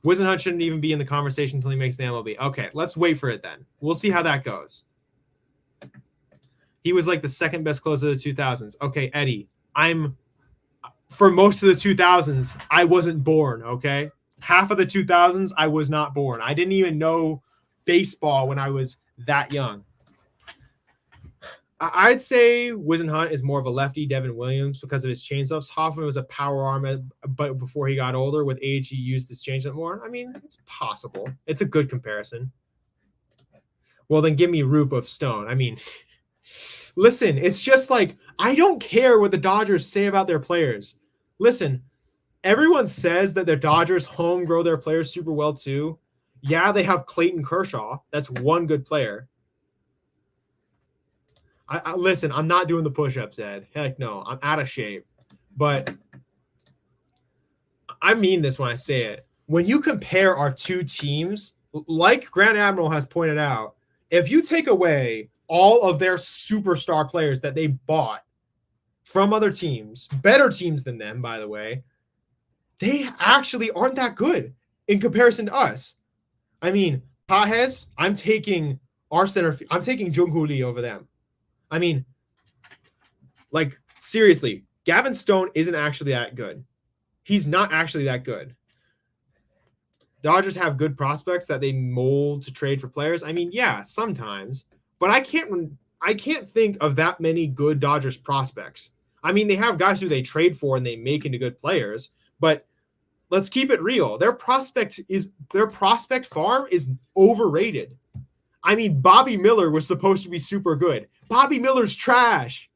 Whisenhunt shouldn't even be in the conversation until he makes the MLB. Okay, let's wait for it then. We'll see how that goes. He was like the second best closer of the 2000s. Okay, Eddie, for most of the 2000s, I wasn't born, okay? Half of the 2000s, I was not born. I didn't even know baseball when I was that young. I'd say Whisenhunt is more of a lefty Devin Williams because of his changeups. Hoffman was a power arm, but before he got older, with age, he used his changeup more. I mean, it's possible. It's a good comparison. Well, then give me Roop of Stone. I mean, Listen, it's just like, I don't care what the Dodgers say about their players. Listen, everyone says that their Dodgers home grow their players super well too. Yeah, they have Clayton Kershaw. That's one good player. I listen, I'm not doing the push-ups, Ed. Heck no, I'm out of shape. But I mean this when I say it. When you compare our two teams, like Grand Admiral has pointed out, if you take away all of their superstar players that they bought from other teams, better teams than them, by the way, they actually aren't that good in comparison to us. I mean, Pages, I'm taking Jung-Hoo Lee over them. I mean, like, seriously, Gavin Stone isn't actually that good. He's not actually that good. Dodgers have good prospects that they mold to trade for players. I mean, yeah, sometimes, but I can't think of that many good Dodgers prospects. I mean, they have guys who they trade for and they make into good players, but let's keep it real. Their prospect farm is overrated. I mean, Bobby Miller was supposed to be super good. Bobby Miller's trash.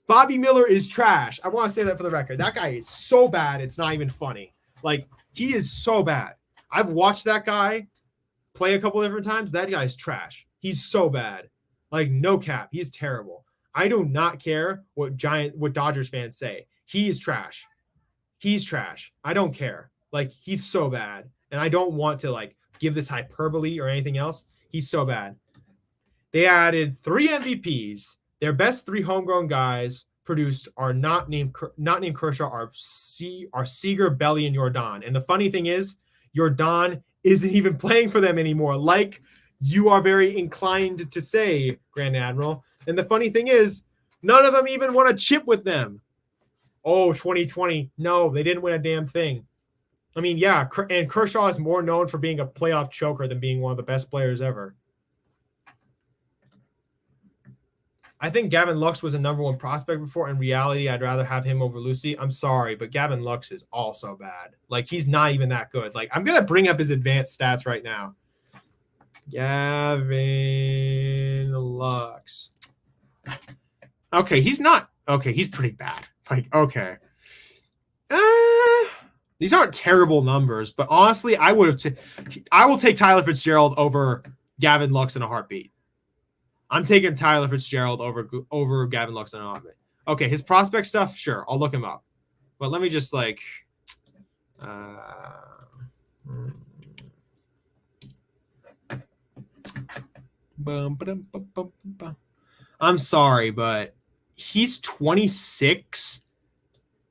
Bobby Miller is trash. I want to say that for the record. That guy is so bad, it's not even funny. Like, he is so bad. I've watched that guy play a couple different times. That guy's trash. He's so bad. Like, no cap. He's terrible. I do not care what Dodgers fans say. He is trash. He's trash. I don't care. Like, he's so bad. And I don't want to, like, give this hyperbole or anything else. He's so bad. They added 3 MVPs. Their best 3 homegrown guys produced are not named Kershaw, are Seager, Belly, and Jordan. And the funny thing is, Jordan isn't even playing for them anymore, like you are very inclined to say, Grand Admiral. And the funny thing is, none of them even won a chip with them. Oh, 2020. No, they didn't win a damn thing. I mean, yeah, and Kershaw is more known for being a playoff choker than being one of the best players ever. I think Gavin Lux was a number 1 prospect before. In reality, I'd rather have him over Lucy. I'm sorry, but Gavin Lux is also bad. Like, he's not even that good. Like, I'm going to bring up his advanced stats right now. Gavin Lux. Okay, he's not. Okay, he's pretty bad. Like, okay. These aren't terrible numbers, but honestly, I will take Tyler Fitzgerald over Gavin Lux in a heartbeat. I'm taking Tyler Fitzgerald over Gavin Lux in a heartbeat. Okay, his prospect stuff, sure, I'll look him up. But let me just like I'm sorry, but he's 26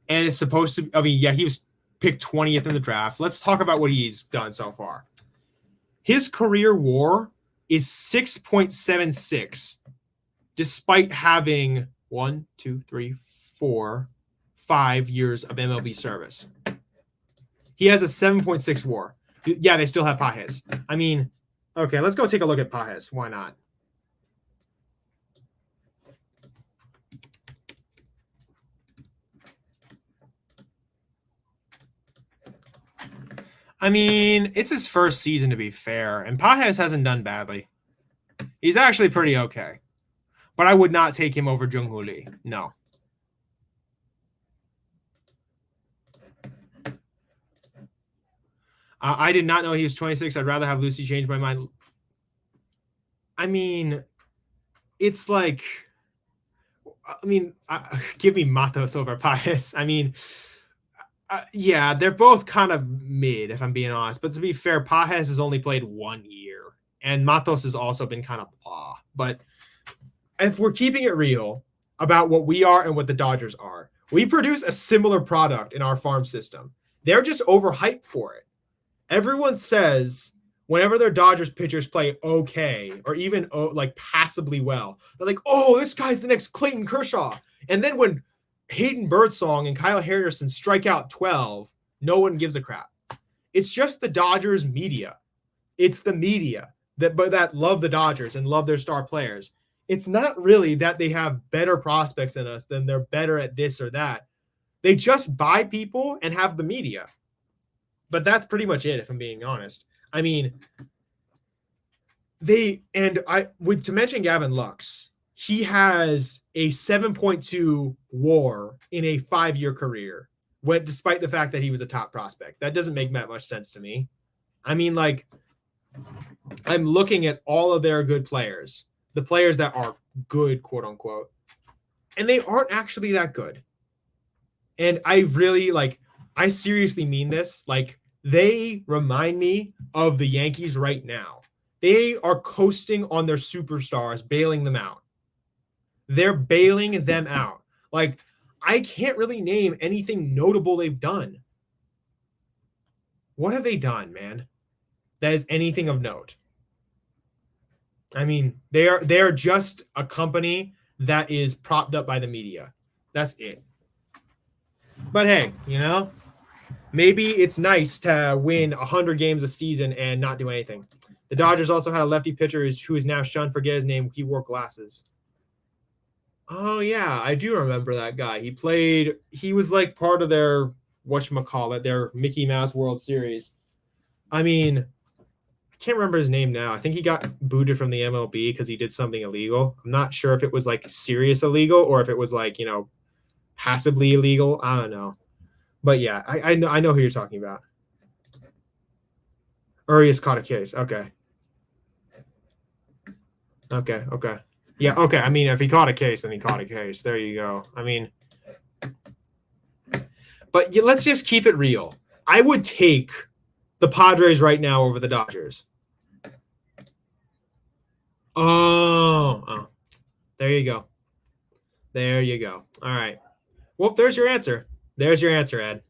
and is supposed to, I mean, yeah, he was picked 20th in the draft. Let's talk about what he's done so far. His career WAR is 6.76, despite having 5 years of MLB service. He has a 7.6 WAR. Yeah, they still have Pages. I mean, okay, let's go take a look at Pages. Why not? I mean, it's his first season, to be fair, and Pages hasn't done badly. He's actually pretty okay. But I would not take him over Jung-Hoo Lee. No. I did not know he was 26. I'd rather have Lucy change my mind. I mean, it's like, give me Matos over Pages. I mean, yeah, they're both kind of mid, if I'm being honest. But to be fair, Pages has only played 1 year, and Matos has also been kind of blah. But if we're keeping it real about what we are and what the Dodgers are, we produce a similar product in our farm system. They're just overhyped for it. Everyone says whenever their Dodgers pitchers play okay or even like passably well, they're like, oh, this guy's the next Clayton Kershaw. And then when Hayden Birdsong and Kyle Harrison strike out 12, no one gives a crap. It's just the Dodgers media. It's the media that love the Dodgers and love their star players. It's not really that they have better prospects than us, than they're better at this or that. They just buy people and have the media. But that's pretty much it, if I'm being honest. I mean, to mention Gavin Lux, he has a 7.2 WAR in a 5-year career, despite the fact that he was a top prospect. That doesn't make that much sense to me. I mean, like, I'm looking at all of their good players, the players that are good, quote unquote, and they aren't actually that good. And I really, like, I seriously mean this. Like, they remind me of the Yankees right now. They are coasting on their superstars, bailing them out. They're bailing them out. Like, I can't really name anything notable they've done. What have they done, man? That is anything of note. I mean, they are just a company that is propped up by the media. That's it. But hey, you know, maybe it's nice to win 100 games a season and not do anything. The Dodgers also had a lefty pitcher who is now shunned. Forget his name. He wore glasses. Oh, yeah, I do remember that guy. He was like part of their, whatchamacallit, their Mickey Mouse World Series. I mean, I can't remember his name now. I think he got booted from the MLB because he did something illegal. I'm not sure if it was like serious illegal or if it was like, you know, passively illegal. I don't know. But yeah, I know who you're talking about. Urias caught a case. Okay. Yeah, okay. I mean, if he caught a case, then he caught a case. There you go. I mean, but let's just keep it real. I would take the Padres right now over the Dodgers. Oh, there you go. There you go. All right. Well, there's your answer. There's your answer, Ed.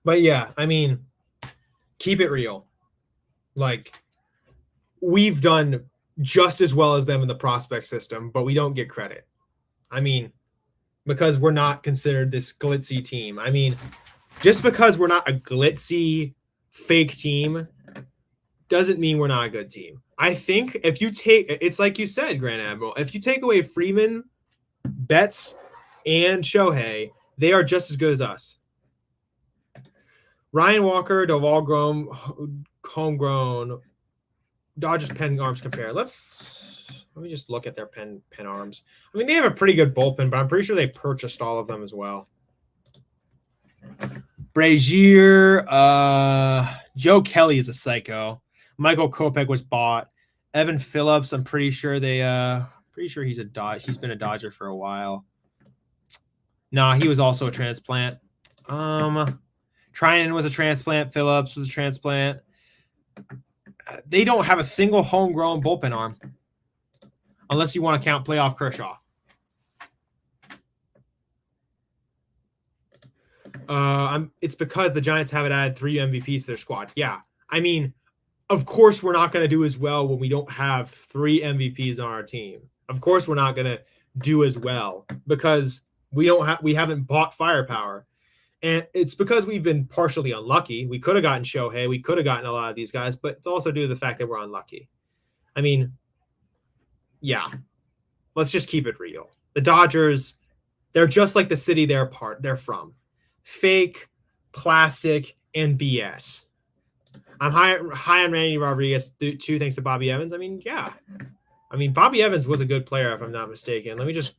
But yeah, I mean, keep it real. Like, we've done just as well as them in the prospect system, but we don't get credit. I mean, because we're not considered this glitzy team. I mean, just because we're not a glitzy, fake team doesn't mean we're not a good team. I think if you take, it's like you said, Grand Admiral, if you take away Freeman, Betts, and Shohei, they are just as good as us. Ryan Walker, Doval Grown, homegrown, Dodgers pen arms compare. Let me just look at their pen arms. I mean, they have a pretty good bullpen, but I'm pretty sure they purchased all of them as well. Brazier, Joe Kelly is a psycho. Michael Kopech was bought. Evan Phillips, I'm pretty sure he's been a Dodger for a while. Nah, he was also a transplant. Trinan was a transplant. Phillips was a transplant. They don't have a single homegrown bullpen arm, unless you want to count playoff Kershaw. It's because the Giants haven't added 3 MVPs to their squad. Yeah, I mean, of course we're not going to do as well when we don't have 3 MVPs on our team. Of course we're not going to do as well because we haven't bought firepower. And it's because we've been partially unlucky. We could have gotten Shohei. We could have gotten a lot of these guys, but it's also due to the fact that we're unlucky. I mean, yeah, let's just keep it real. The Dodgers, they're just like the city they're from. Fake, plastic, and BS. I'm high on Randy Rodriguez, too, thanks to Bobby Evans. I mean, yeah. I mean, Bobby Evans was a good player, if I'm not mistaken. Let me just...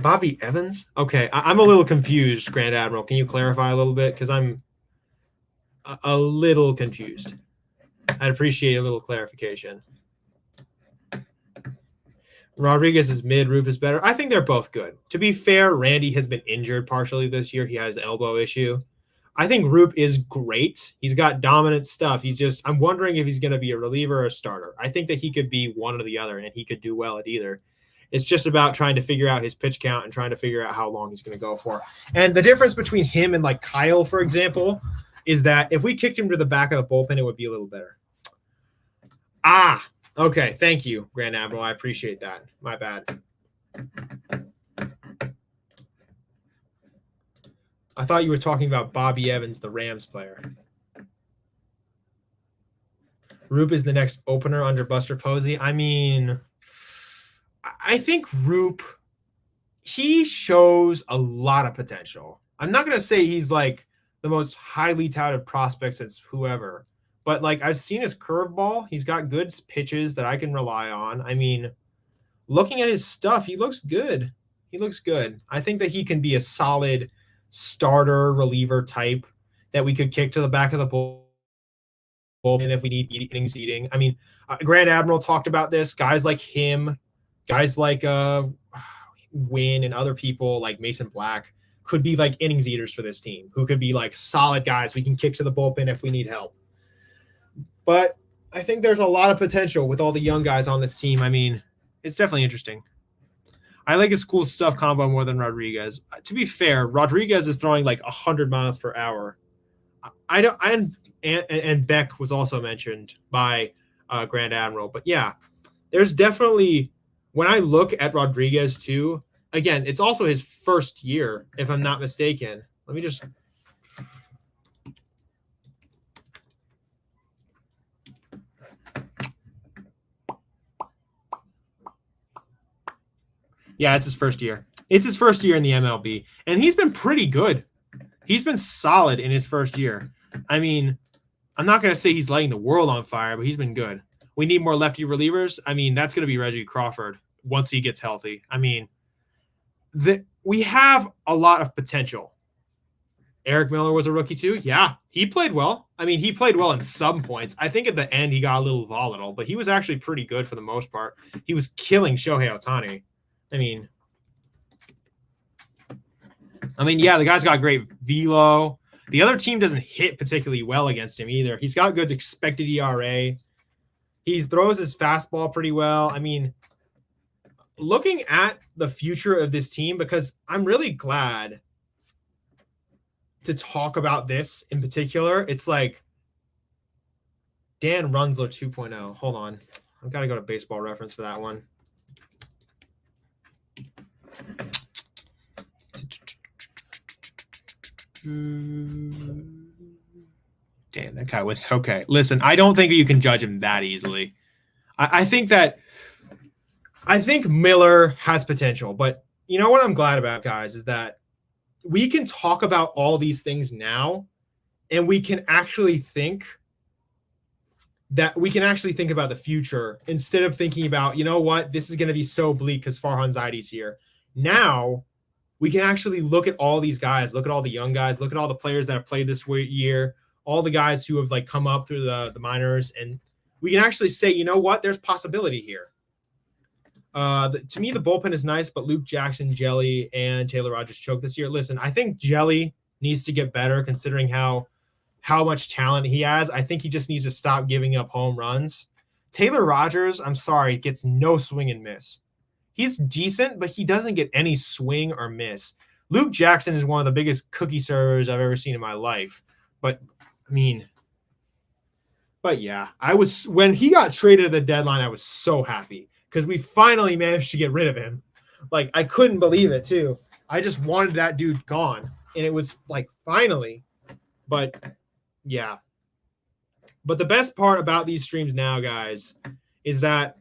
Bobby Evans? Okay, I'm a little confused, Grand Admiral. Can you clarify a little bit? Because I'm a little confused. I'd appreciate a little clarification. Rodriguez is mid, Roop is better. I think they're both good. To be fair, Randy has been injured partially this year. He has elbow issue. I think Roop is great. He's got dominant stuff. I'm wondering if he's going to be a reliever or a starter. I think that he could be one or the other, and he could do well at either. It's just about trying to figure out his pitch count and trying to figure out how long he's going to go for. And the difference between him and like Kyle, for example, is that if we kicked him to the back of the bullpen, it would be a little better. Okay. Thank you, Grand Admiral. I appreciate that. My bad. I thought you were talking about Bobby Evans, the Rams player. Roop is the next opener under Buster Posey. I mean, I think Roop, he shows a lot of potential. I'm not going to say he's like the most highly touted prospect since whoever, but like I've seen his curveball. He's got good pitches that I can rely on. I mean, looking at his stuff, he looks good. He looks good. I think that he can be a solid starter reliever type that we could kick to the back of the bullpen if we need innings eating. I mean, Grand Admiral talked about this. Guys like him, guys like Wynn and other people like Mason Black could be like innings eaters for this team, who could be like solid guys we can kick to the bullpen if we need help. But I think there's a lot of potential with all the young guys on this team. I mean, it's definitely interesting. I like his cool stuff combo more than Rodriguez. To be fair, Rodriguez is throwing like 100 miles per hour. And Beck was also mentioned by Grand Admiral. But yeah, there's definitely, when I look at Rodriguez too, again, it's also his first year, if I'm not mistaken. Let me just. Yeah, it's his first year. It's his first year in the MLB. And he's been pretty good. He's been solid in his first year. I mean, I'm not going to say he's lighting the world on fire, but he's been good. We need more lefty relievers. I mean, that's going to be Reggie Crawford once he gets healthy. I mean, we have a lot of potential. Eric Miller was a rookie too. Yeah, he played well. I mean, he played well in some points. I think at the end he got a little volatile, but he was actually pretty good for the most part. He was killing Shohei Ohtani. I mean, yeah, the guy's got great velo. The other team doesn't hit particularly well against him either. He's got good expected ERA. He throws his fastball pretty well. I mean, looking at the future of this team, because I'm really glad to talk about this in particular. It's like Dan Runzler 2.0. Hold on. I've got to go to Baseball Reference for that one. Damn, that guy was okay. Listen, I don't think you can judge him that easily. I think Miller has potential, but you know what I'm glad about, guys, is that we can talk about all these things now, and we can actually think about the future instead of thinking about, you know what, this is going to be so bleak because Farhan Zaidi's here. Now we can actually look at all these guys, look at all the young guys, look at all the players that have played this year, all the guys who have like come up through the minors, and we can actually say, you know what, there's possibility here. To me, the bullpen is nice, but Luke Jackson, Jelly, and Taylor Rogers choked this year. Listen, I think Jelly needs to get better considering how much talent he has. I think he just needs to stop giving up home runs. Taylor Rogers, I'm sorry, gets no swing and miss. He's decent, but he doesn't get any swing or miss. Luke Jackson is one of the biggest cookie servers I've ever seen in my life. But, yeah, when he got traded at the deadline, I was so happy because we finally managed to get rid of him. Like, I couldn't believe it, too. I just wanted that dude gone. And it was like, finally. But, yeah. But the best part about these streams now, guys, is that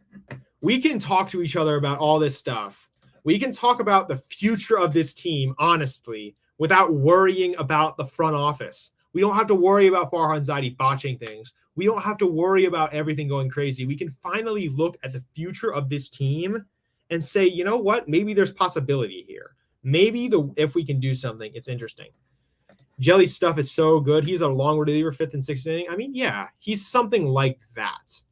we can talk to each other about all this stuff. We can talk about the future of this team, honestly, without worrying about the front office. We don't have to worry about Farhan Zaidi botching things. We don't have to worry about everything going crazy. We can finally look at the future of this team and say, you know what? Maybe there's possibility here. Maybe if we can do something, it's interesting. Jelly's stuff is so good. He's a long reliever, 5th and 6th inning. I mean, yeah, he's something like that.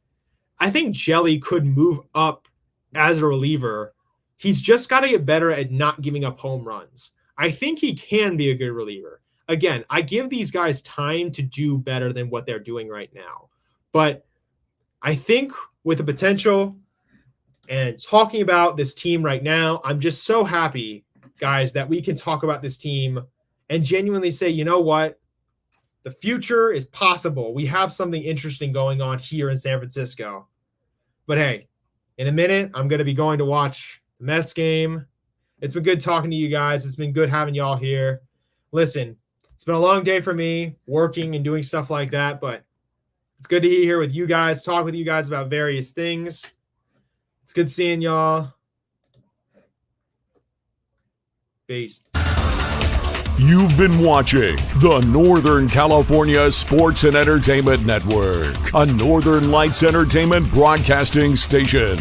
I think Jelly could move up as a reliever. He's just got to get better at not giving up home runs. I think he can be a good reliever. Again, I give these guys time to do better than what they're doing right now. But I think with the potential and talking about this team right now, I'm just so happy, guys, that we can talk about this team and genuinely say, you know what? The future is possible. We have something interesting going on here in San Francisco. But hey, in a minute, I'm going to be going to watch the Mets game. It's been good talking to you guys. It's been good having y'all here. Listen, it's been a long day for me working and doing stuff like that, but It's good to be here with you guys, talk with you guys about various things. It's good seeing y'all. Peace. You've been watching the Northern California Sports and Entertainment Network, a Northern Lights Entertainment broadcasting station.